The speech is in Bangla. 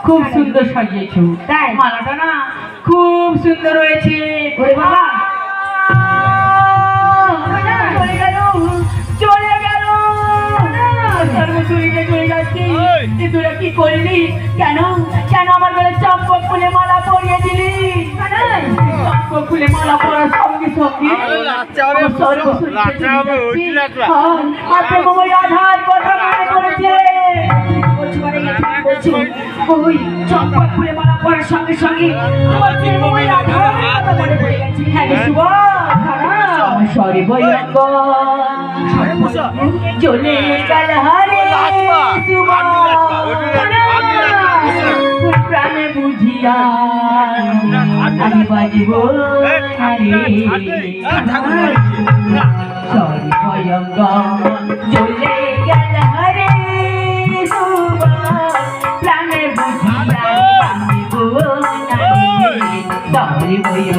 খুব সুন্দর সাজিয়েছো। তাই? মালাটা না খুব সুন্দর হয়েছে। ওরে বাবা, চলে গেল, চলে গেল, সর্বশরীরে চলে যাচ্ছে। এ তোরা কি করলি? কেন কেন আমার গলায় চম্পক ফুলে মালা পরিয়ে দিলি? চম্পক ফুলে মালা পরার সঙ্গে সঙ্গে আমার সর্বশরীরে চলে যাচ্ছে। আর প্রেমময় রাধার কথা মনে পড়েছে। বলছি, ওই চম্পক ফুলে মালা পরার সঙ্গে সঙ্গে আমার প্রেমময় রাধার কথা মনে পড়ে গেছে। হ্যাঁ রে শুভ, সর্বয়ঙ্গ চলে গেল হারে শুভ, প্রাণে বুঝিয়া আমি বাজিব হারে। সর্বয়ঙ্গ চলে গেল হারে শুভ, প্রাণে বুঝিয়া বাজিব হারে। সর্বয়ঙ্গ